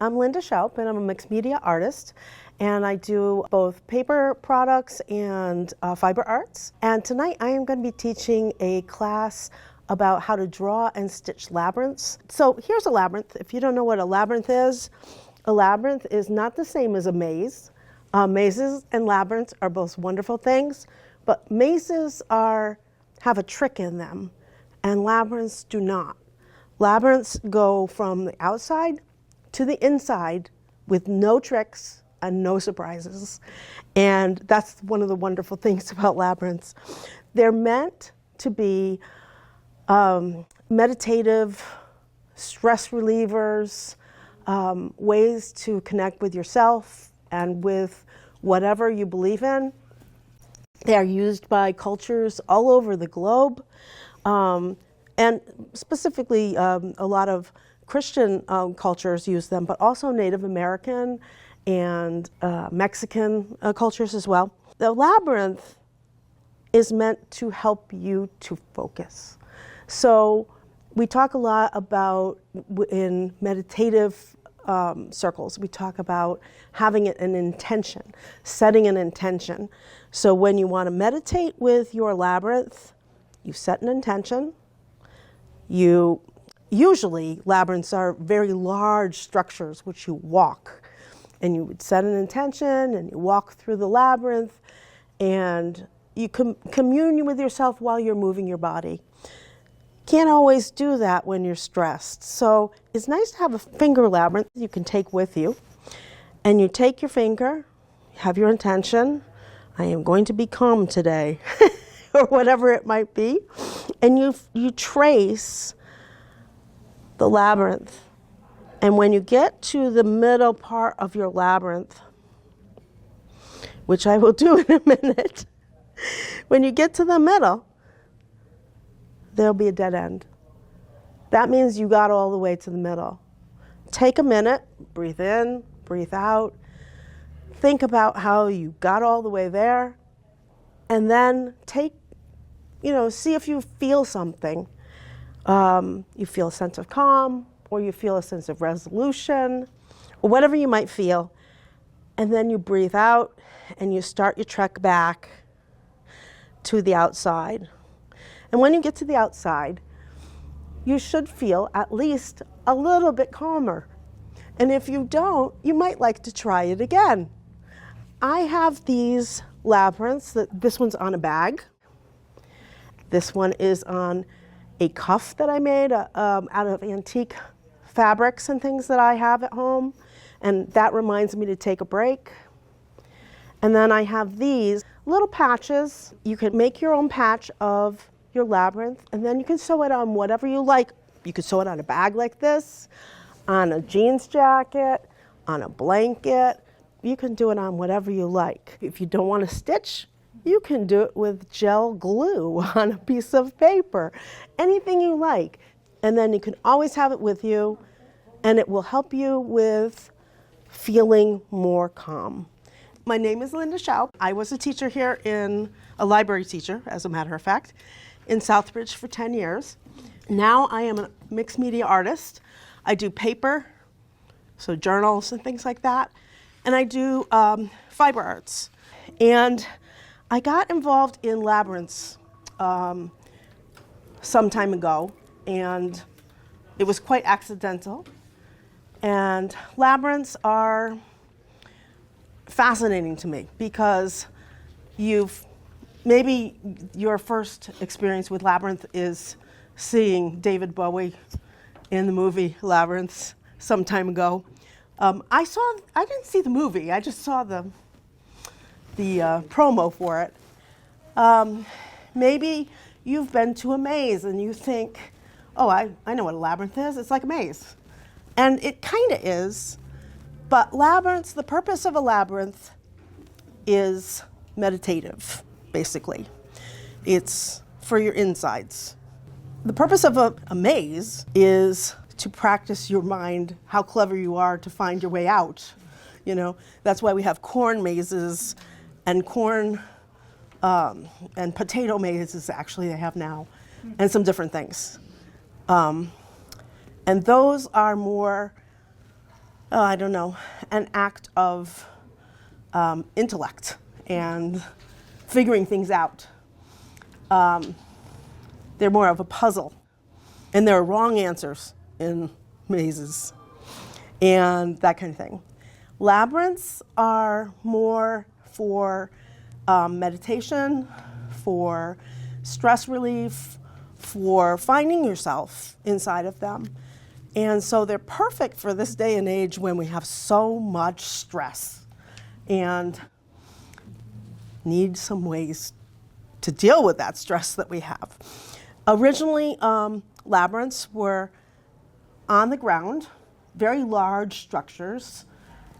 I'm Lynda Shoup, and I'm a mixed media artist, and I do both paper products and fiber arts. And tonight I am going to be teaching a class about how to draw and stitch labyrinths. So here's a labyrinth. If you don't know what a labyrinth is not the same as a maze. Mazes and labyrinths are both wonderful things, but mazes have a trick in them, and labyrinths do not. Labyrinths go from the outside to the inside with no tricks and no surprises. And that's one of the wonderful things about labyrinths. They're meant to be meditative, stress relievers, ways to connect with yourself and with whatever you believe in. They are used by cultures all over the globe, and specifically a lot of Christian cultures use them, but also Native American and Mexican cultures as well. The labyrinth is meant to help you to focus. So we talk a lot about, in meditative circles, we talk about having an intention, setting an intention. So when you want to meditate with your labyrinth, you set an intention. Usually labyrinths are very large structures which you walk, and you would set an intention and you walk through the labyrinth, and you commune with yourself while you're moving your body. Can't always do that when you're stressed. So it's nice to have a finger labyrinth you can take with you. And you take your finger, have your intention, I am going to be calm today, or whatever it might be, and you trace the labyrinth. And when you get to the middle part of your labyrinth, which I will do in a minute, when you get to the middle, there'll be a dead end. That means you got all the way to the middle. Take a minute, breathe in, breathe out, think about how you got all the way there, and then see if you feel something. You feel a sense of calm, or you feel a sense of resolution, or whatever you might feel. And then you breathe out and you start your trek back to the outside. And when you get to the outside, you should feel at least a little bit calmer. And if you don't, you might like to try it again. I have these labyrinths. This one's on a bag. This one is on a cuff that I made out of antique fabrics and things that I have at home. And that reminds me to take a break. And then I have these little patches. You can make your own patch of your labyrinth, and then you can sew it on whatever you like. You could sew it on a bag like this, on a jeans jacket, on a blanket. You can do it on whatever you like. If you don't want to stitch, you can do it with gel glue on a piece of paper, anything you like. And then you can always have it with you, and it will help you with feeling more calm. My name is Lynda Shoup. I was a teacher here, a library teacher, as a matter of fact, in Southbridge for 10 years. Now I am a mixed media artist. I do paper, so journals and things like that, and I do fiber arts. And I got involved in labyrinths some time ago, and it was quite accidental. And labyrinths are fascinating to me because maybe your first experience with Labyrinth is seeing David Bowie in the movie Labyrinth some time ago. I didn't see the movie, I just saw the promo for it. Maybe you've been to a maze and you think, oh, I know what a labyrinth is, it's like a maze. And it kind of is, but labyrinths, the purpose of a labyrinth is meditative. Basically, it's for your insides. The purpose of a maze is to practice your mind, how clever you are to find your way out. That's why we have corn mazes and and potato mazes, actually, they have now, and some different things. And those are more I don't know, an act of intellect and figuring things out. They're more of a puzzle. And there are wrong answers in mazes and that kind of thing. Labyrinths are more for meditation, for stress relief, for finding yourself inside of them. And so they're perfect for this day and age when we have so much stress and need some ways to deal with that stress that we have. Originally, labyrinths were on the ground, very large structures,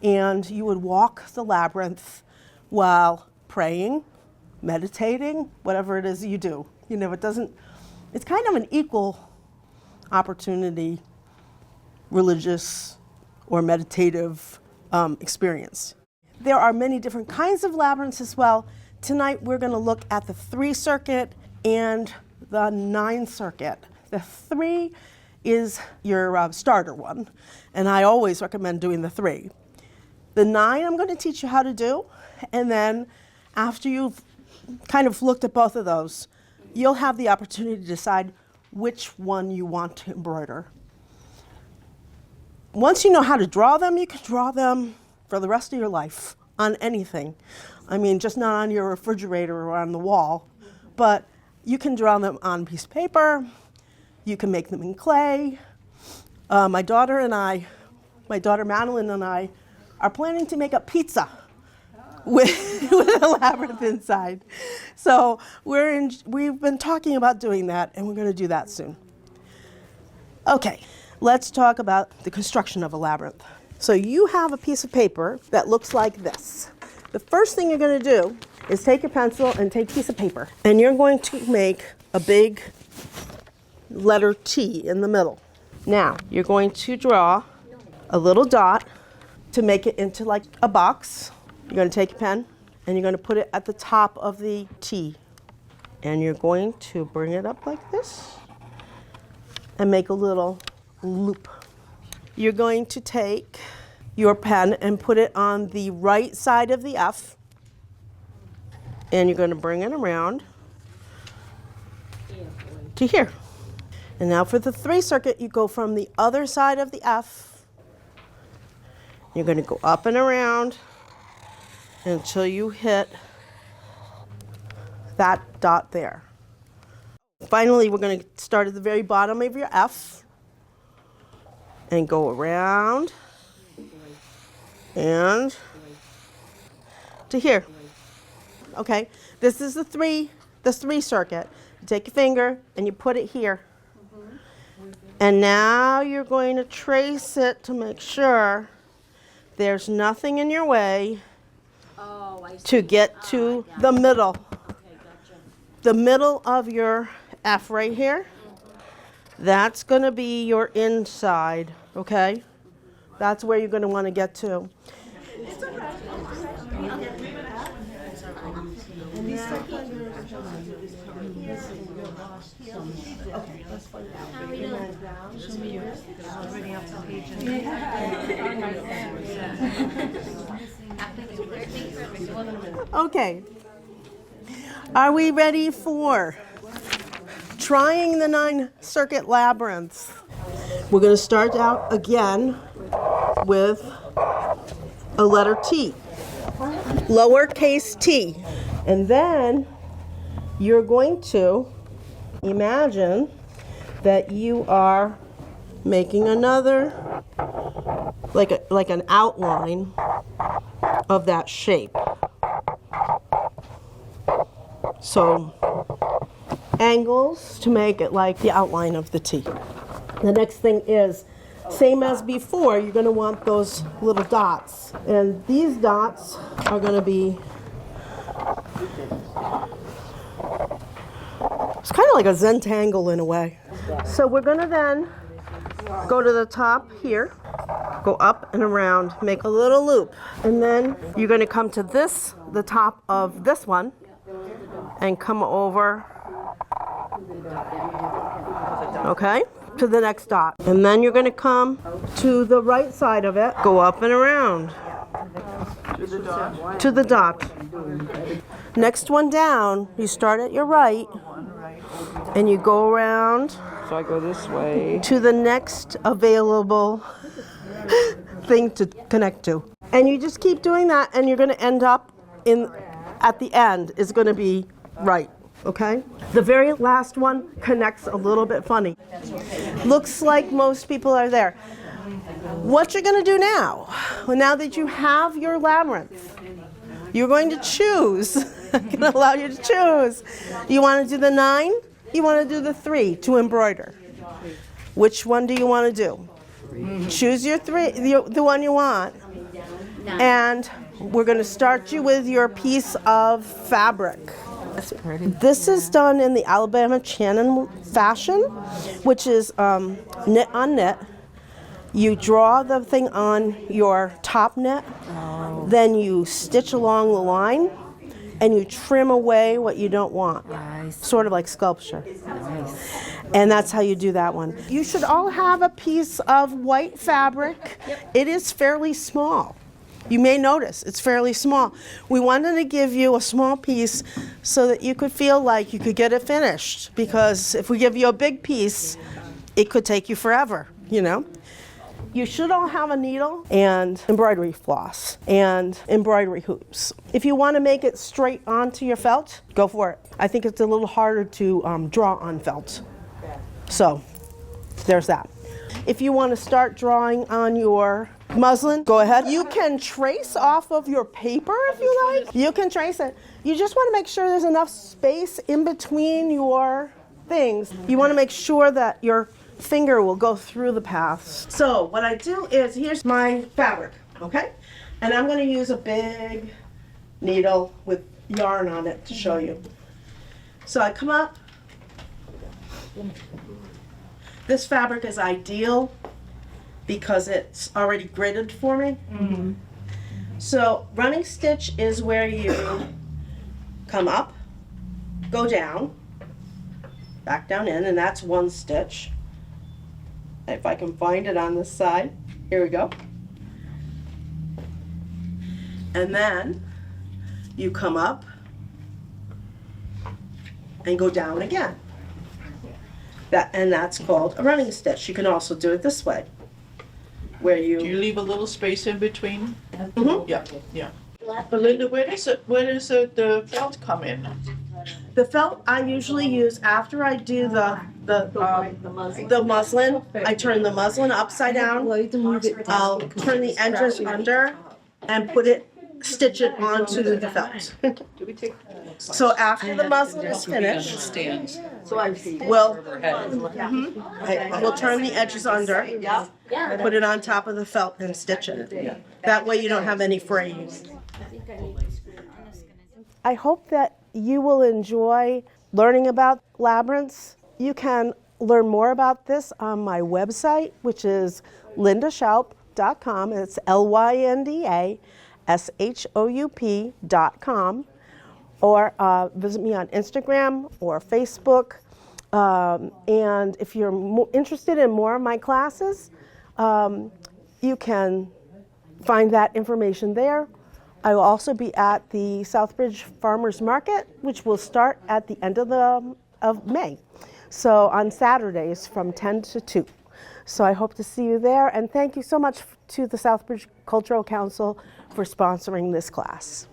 and you would walk the labyrinth while praying, meditating, whatever it is you do. You know, it's kind of an equal opportunity religious or meditative experience. There are many different kinds of labyrinths as well. Tonight we're going to look at the 3 circuit and the 9 circuit. The 3 is your starter one, and I always recommend doing the 3. The 9 I'm going to teach you how to do, and then after you've kind of looked at both of those, you'll have the opportunity to decide which one you want to embroider. Once you know how to draw them, you can draw them for the rest of your life on anything. I mean, just not on your refrigerator or on the wall, but you can draw them on a piece of paper. You can make them in clay. My daughter Madeline and I are planning to make a pizza with a labyrinth inside. So we've been talking about doing that, and we're going to do that soon. Okay, let's talk about the construction of a labyrinth. So you have a piece of paper that looks like this. The first thing you're going to do is take your pencil and take a piece of paper, and you're going to make a big letter T in the middle. Now, you're going to draw a little dot to make it into like a box. You're going to take a pen, and you're going to put it at the top of the T. And you're going to bring it up like this and make a little loop. You're going to take your pen and put it on the right side of the F, and you're going to bring it around to here. And now for the 3 circuit, you go from the other side of the F. You're going to go up and around until you hit that dot there. Finally, we're going to start at the very bottom of your F and go around and to here. Okay, this is the 3 circuit. You take your finger and you put it here. And now you're going to trace it to make sure there's nothing in your way to get to the middle. The middle of your F right here, that's going to be your inside, okay? That's where you're going to want to get to. Okay, let's find out. How are we doing? Show me yours. Already up the page. Okay. Are we ready for trying the 9 circuit labyrinths? We're going to start out again with a letter T, lowercase t. And then you're going to imagine that you are making another, like an outline of that shape. So angles to make it like the outline of the T. The next thing is, same as before, you're going to want those little dots. And these dots are going to be, it's kind of like a Zentangle in a way. So we're going to then go to the top here, go up and around, make a little loop. And then you're going to come to this, the top of this one, and come over. Okay? to the next dot. And then you're going to come to the right side of it, go up and around. To the dot. To the dot. Next one down, you start at your right, and you go around. So I go this way. To the next available thing to connect to. And you just keep doing that, and you're going to end up at the end is going to be right, okay? The very last one connects a little bit funny. Looks like most people are there. What you're going to do now, well, now that you have your labyrinth, you're going to choose. I'm going to allow you to choose. You want to do the 9? You want to do the 3 to embroider. Which one do you want to do? Choose your 3, the one you want. And we're going to start you with your piece of fabric. That's pretty. This is done in the Alabama Shannon fashion, which is knit on knit. You draw the thing on your top knit, then you stitch along the line, and you trim away what you don't want. Nice. Sort of like sculpture. Nice. And that's how you do that one. You should all have a piece of white fabric. It is fairly small. You may notice it's fairly small. We wanted to give you a small piece so that you could feel like you could get it finished, because if we give you a big piece, it could take you forever, you know? You should all have a needle and embroidery floss and embroidery hoops. If you want to make it straight onto your felt, go for it. I think it's a little harder to draw on felt. So there's that. If you want to start drawing on your muslin, go ahead. You can trace off of your paper if you like. You can trace it. You just want to make sure there's enough space in between your things. You want to make sure that your finger will go through the paths. So what I do is, here's my fabric, okay? And I'm going to use a big needle with yarn on it to show you. So I come up. This fabric is ideal because it's already gridded for me. Mm-hmm. So running stitch is where you come up, go down, back down in, and that's one stitch. If I can find it on this side, here we go. And then you come up and go down again. And that's called a running stitch. You can also do it this way, where Do you leave a little space in between? Mhm. Yeah, yeah. But Linda, where does the felt come in? The felt I usually use after I do the muslin. I turn the muslin upside down. I'll turn the edges under and stitch it onto the felt. So after the muslin is finished, Stands. we'll turn the edges under, put it on top of the felt and stitch it. That way you don't have any frays. I hope that you will enjoy learning about labyrinths. You can learn more about this on my website, which is lyndashoup.com. It's LYNDASHOUP.com. Or visit me on Instagram or Facebook. And if you're interested in more of my classes, you can find that information there. I will also be at the Southbridge Farmers Market, which will start at the end of May. So on Saturdays from 10 to 2. So I hope to see you there. And thank you so much to the Southbridge Cultural Council for sponsoring this class.